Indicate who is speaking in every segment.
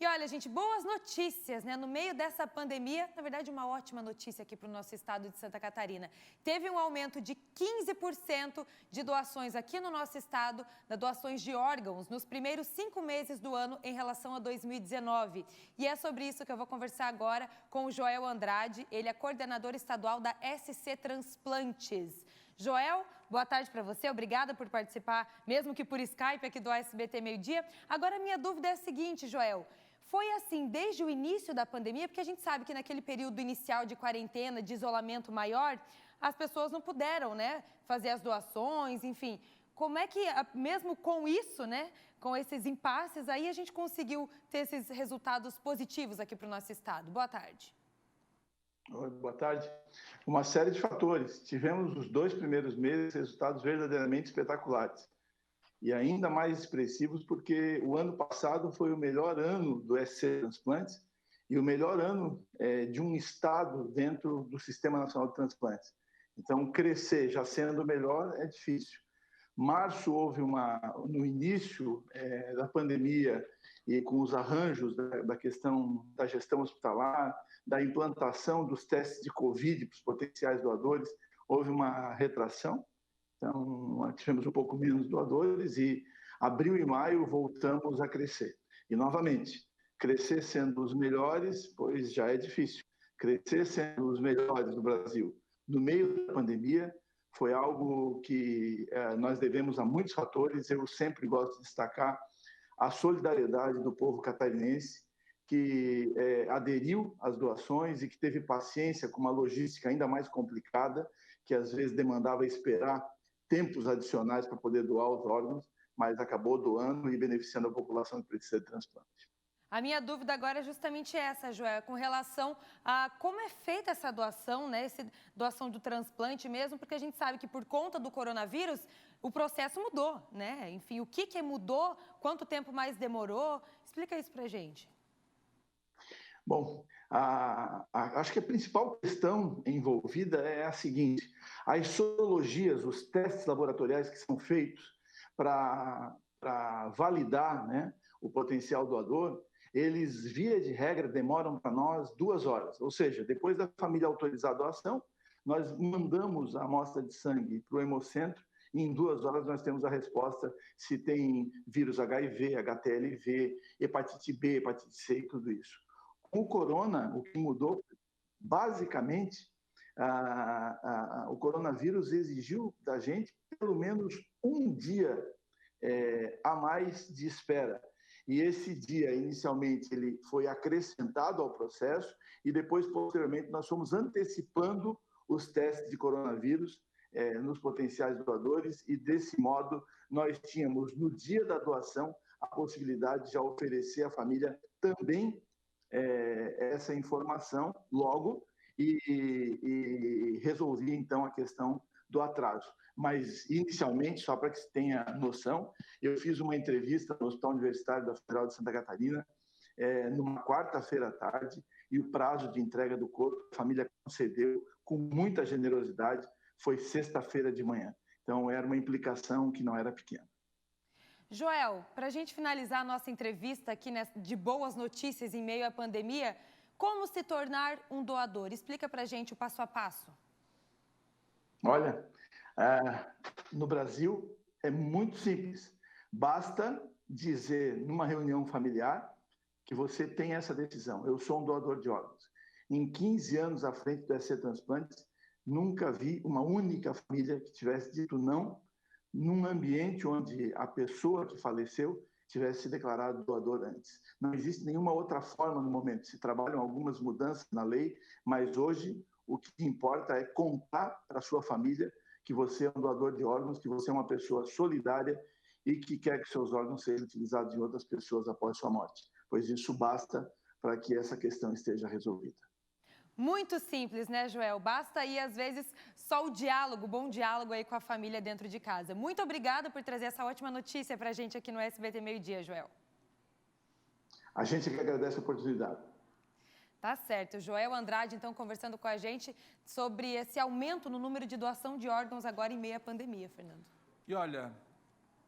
Speaker 1: E olha, gente, boas notícias, né? No meio dessa pandemia, na verdade, uma ótima notícia aqui para o nosso estado de Santa Catarina. Teve um aumento de 15% de doações aqui no nosso estado, das doações de órgãos, nos primeiros 5 meses do ano em relação a 2019. E é sobre isso que eu vou conversar agora com o Joel Andrade, ele é coordenador estadual da SC Transplantes. Joel, boa tarde para você, obrigada por participar, mesmo que por Skype aqui do SBT Meio Dia. Agora, minha dúvida é a seguinte, Joel, foi assim desde o início da pandemia? Porque a gente sabe que naquele período inicial de quarentena, de isolamento maior, as pessoas não puderam, né, fazer as doações, enfim. Como é que, mesmo com isso, né, com esses impasses, aí a gente conseguiu ter esses resultados positivos aqui para o nosso estado? Boa tarde.
Speaker 2: Oi, boa tarde. Uma série de fatores. Tivemos os 2 primeiros meses resultados verdadeiramente espetaculares e ainda mais expressivos porque o ano passado foi o melhor ano do SC Transplantes e o melhor ano de um estado dentro do Sistema Nacional de Transplantes. Então, crescer já sendo o melhor é difícil. Março houve no início da pandemia e com os arranjos da questão da gestão hospitalar, da implantação dos testes de Covid para os potenciais doadores, houve uma retração. Então, tivemos um pouco menos doadores e abril e maio voltamos a crescer. E, novamente, crescer sendo os melhores, pois já é difícil. Crescer sendo os melhores do Brasil no meio da pandemia foi algo que nós devemos a muitos fatores. Eu sempre gosto de destacar a solidariedade do povo catarinense, que aderiu às doações e que teve paciência com uma logística ainda mais complicada, que às vezes demandava esperar tempos adicionais para poder doar os órgãos, mas acabou doando e beneficiando a população que precisa de transplante.
Speaker 1: A minha dúvida agora é justamente essa, Joel, com relação a como é feita essa doação, né? Essa doação do transplante mesmo, porque a gente sabe que por conta do coronavírus o processo mudou, né? Enfim, o que mudou, quanto tempo mais demorou? Explica isso pra gente.
Speaker 2: Bom, acho que a principal questão envolvida é a seguinte: as sorologias, os testes laboratoriais que são feitos para validar, né, o potencial doador, eles, via de regra, demoram para nós 2 horas. Ou seja, depois da família autorizar a doação, nós mandamos a amostra de sangue para o hemocentro e em 2 horas nós temos a resposta se tem vírus HIV, HTLV, hepatite B, hepatite C e tudo isso. Com o corona, o que mudou, basicamente, o coronavírus exigiu da gente pelo menos um dia a mais de espera. E esse dia, inicialmente, ele foi acrescentado ao processo e depois, posteriormente, nós fomos antecipando os testes de coronavírus nos potenciais doadores e, desse modo, nós tínhamos, no dia da doação, a possibilidade de já oferecer à família também essa informação logo e resolver, então, a questão do atraso. Mas, inicialmente, só para que se tenha noção, eu fiz uma entrevista no Hospital Universitário da Federal de Santa Catarina, numa quarta-feira à tarde, e o prazo de entrega do corpo, a família concedeu com muita generosidade, foi sexta-feira de manhã. Então, era uma implicação que não era pequena.
Speaker 1: Joel, para a gente finalizar a nossa entrevista aqui de boas notícias em meio à pandemia, como se tornar um doador? Explica para a gente o passo a passo.
Speaker 2: Olha, no Brasil é muito simples. Basta dizer numa reunião familiar que você tem essa decisão. Eu sou um doador de órgãos. Em 15 anos à frente do SC Transplantes, nunca vi uma única família que tivesse dito não num ambiente onde a pessoa que faleceu tivesse se declarado doador antes. Não existe nenhuma outra forma no momento. Se trabalham algumas mudanças na lei, mas hoje o que importa é contar para a sua família que você é um doador de órgãos, que você é uma pessoa solidária e que quer que seus órgãos sejam utilizados em outras pessoas após sua morte, pois isso basta para que essa questão esteja resolvida.
Speaker 1: Muito simples, né, Joel? Basta aí, às vezes, só o diálogo, bom diálogo aí com a família dentro de casa. Muito obrigada por trazer essa ótima notícia para a gente aqui no SBT Meio Dia, Joel.
Speaker 2: A gente que agradece a oportunidade.
Speaker 1: Tá certo. Joel Andrade, então, conversando com a gente sobre esse aumento no número de doação de órgãos agora em meio à pandemia, Fernando.
Speaker 3: E olha,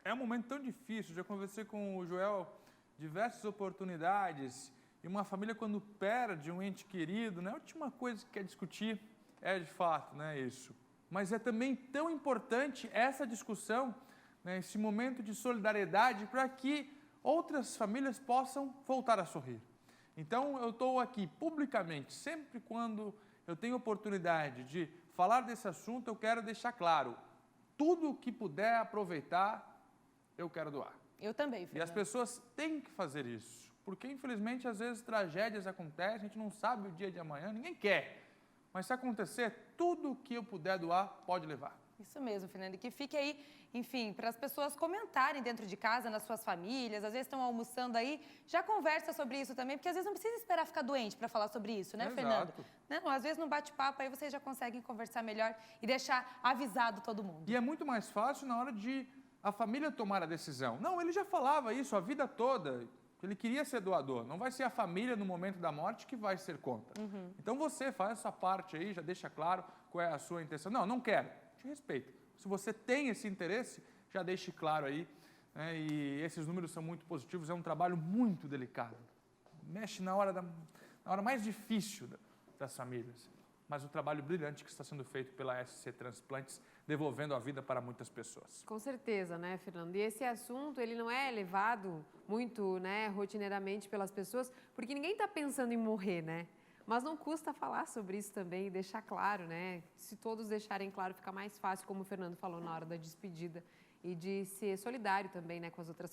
Speaker 3: é um momento tão difícil, já conversei com o Joel, diversas oportunidades. E uma família, quando perde um ente querido, né, a última coisa que quer discutir é, de fato, né, isso. Mas é também tão importante essa discussão, né, esse momento de solidariedade, para que outras famílias possam voltar a sorrir. Então, eu estou aqui publicamente, sempre quando eu tenho oportunidade de falar desse assunto, eu quero deixar claro, tudo o que puder aproveitar, eu quero doar.
Speaker 1: Eu também,
Speaker 3: E as
Speaker 1: Fernando.
Speaker 3: pessoas têm que fazer isso, porque infelizmente às vezes tragédias acontecem, a gente não sabe o dia de amanhã, ninguém quer. Mas se acontecer, tudo o que eu puder doar, pode levar.
Speaker 1: Isso mesmo, Fernando. E que fique aí, enfim, para as pessoas comentarem dentro de casa, nas suas famílias, às vezes estão almoçando aí, já conversa sobre isso também, porque às vezes não precisa esperar ficar doente para falar sobre isso, né,
Speaker 3: Exato.
Speaker 1: Fernando? Não, às vezes no bate-papo aí vocês já conseguem conversar melhor e deixar avisado todo mundo.
Speaker 3: E é muito mais fácil na hora de a família tomar a decisão. Não, ele já falava isso a vida toda, ele queria ser doador. Não vai ser a família no momento da morte que vai ser contra. Então você faz essa parte aí, já deixa claro qual é a sua intenção. Não, não quero. Te respeito. Se você tem esse interesse, já deixe claro aí. Né? E esses números são muito positivos. É um trabalho muito delicado. Mexe na hora mais difícil das famílias. Mas o trabalho brilhante que está sendo feito pela SC Transplantes, devolvendo a vida para muitas pessoas.
Speaker 4: Com certeza, né, Fernando? E esse assunto, ele não é levado muito, né, rotineiramente pelas pessoas, porque ninguém está pensando em morrer, né? Mas não custa falar sobre isso também e deixar claro, né? Se todos deixarem claro, fica mais fácil, como o Fernando falou na hora da despedida, e de ser solidário também, né, com as outras famílias.